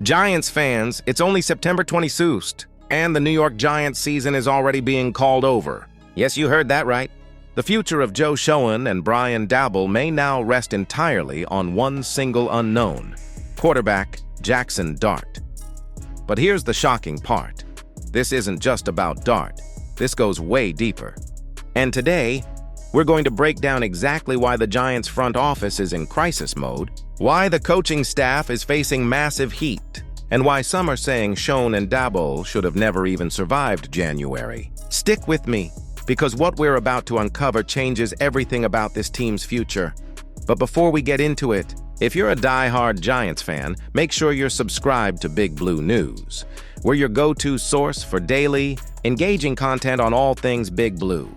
Giants fans, it's only September 26th, and the New York Giants season is already being called over. Yes, you heard that right. The future of Joe Schoen and Schoen Daboll may now rest entirely on one single unknown, quarterback Jackson Dart. But here's the shocking part. This isn't just about Dart. This goes way deeper. And today, we're going to break down exactly why the Giants front office is in crisis mode, why the coaching staff is facing massive heat, and why some are saying Schoen and Daboll should have never even survived January. Stick with me, because what we're about to uncover changes everything about this team's future. But before we get into it, if you're a die-hard Giants fan, make sure you're subscribed to Big Blue News. We're your go-to source for daily, engaging content on all things Big Blue.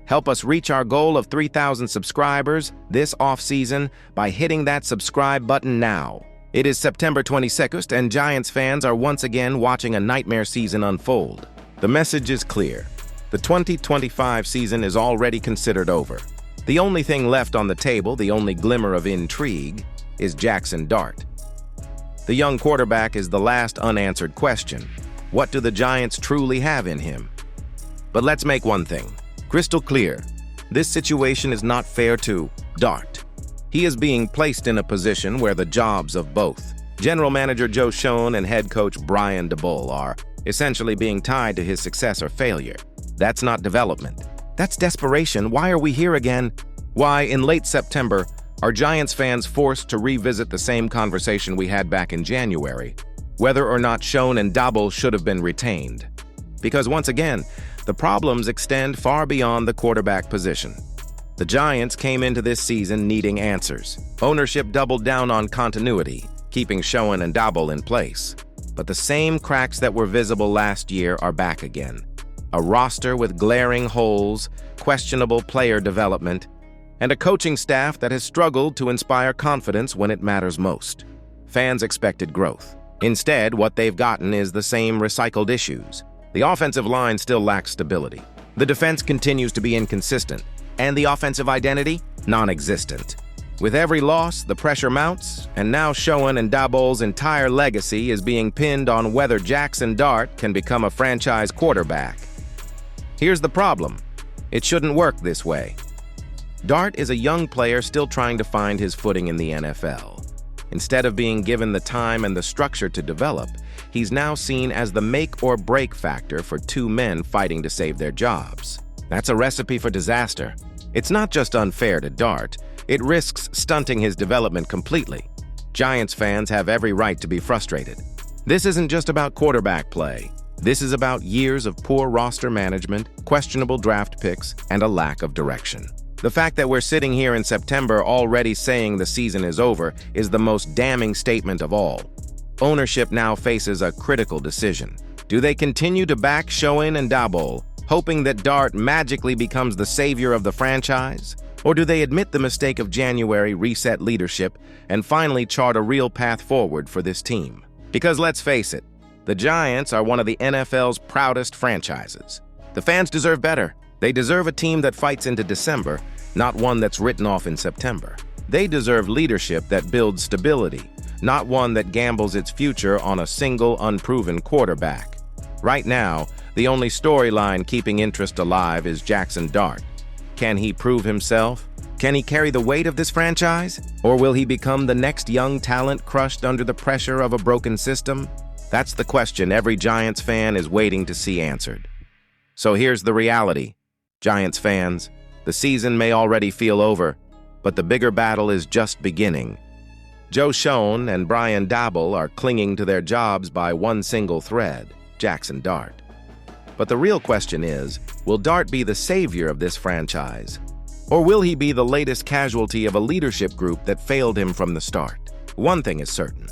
Help us reach our goal of 3,000 subscribers this off-season by hitting that subscribe button now. It is September 22nd, and Giants fans are once again watching a nightmare season unfold. The message is clear. The 2025 season is already considered over. The only thing left on the table, the only glimmer of intrigue, is Jackson Dart. The young quarterback is the last unanswered question. What do the Giants truly have in him? But let's make one thing crystal clear. This situation is not fair to Dart. He is being placed in a position where the jobs of both General Manager Joe Schoen and head coach Schoen and Daboll are essentially being tied to his success or failure. That's not development. That's desperation. Why are we here again? Why, in late September, are Giants fans forced to revisit the same conversation we had back in January, whether or not Schoen and Daboll should have been retained? Because once again, the problems extend far beyond the quarterback position. The Giants came into this season needing answers. Ownership doubled down on continuity, keeping Schoen and Daboll in place. But the same cracks that were visible last year are back again. A roster with glaring holes, questionable player development, and a coaching staff that has struggled to inspire confidence when it matters most. Fans expected growth. Instead, what they've gotten is the same recycled issues. The offensive line still lacks stability. The defense continues to be inconsistent, and the offensive identity, non-existent. With every loss, the pressure mounts, and now Schoen and Daboll's entire legacy is being pinned on whether Jackson Dart can become a franchise quarterback. Here's the problem. It shouldn't work this way. Dart is a young player still trying to find his footing in the NFL. Instead of being given the time and the structure to develop, he's now seen as the make-or-break factor for two men fighting to save their jobs. That's a recipe for disaster. It's not just unfair to Dart, it risks stunting his development completely. Giants fans have every right to be frustrated. This isn't just about quarterback play. This is about years of poor roster management, questionable draft picks, and a lack of direction. The fact that we're sitting here in September already saying the season is over is the most damning statement of all. Ownership now faces a critical decision. Do they continue to back Schoen and Daboll, hoping that Dart magically becomes the savior of the franchise? Or do they admit the mistake of January, reset leadership, and finally chart a real path forward for this team? Because let's face it, the Giants are one of the NFL's proudest franchises. The fans deserve better. They deserve a team that fights into December, not one that's written off in September. They deserve leadership that builds stability, not one that gambles its future on a single unproven quarterback. Right now, the only storyline keeping interest alive is Jackson Dart. Can he prove himself? Can he carry the weight of this franchise? Or will he become the next young talent crushed under the pressure of a broken system? That's the question every Giants fan is waiting to see answered. So here's the reality. Giants fans, the season may already feel over, but the bigger battle is just beginning. Joe Schoen and Schoen Daboll are clinging to their jobs by one single thread, Jackson Dart. But the real question is, will Dart be the savior of this franchise? Or will he be the latest casualty of a leadership group that failed him from the start? One thing is certain.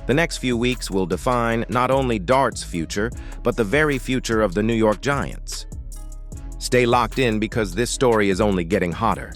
The next few weeks will define not only Dart's future, but the very future of the New York Giants. Stay locked in because this story is only getting hotter.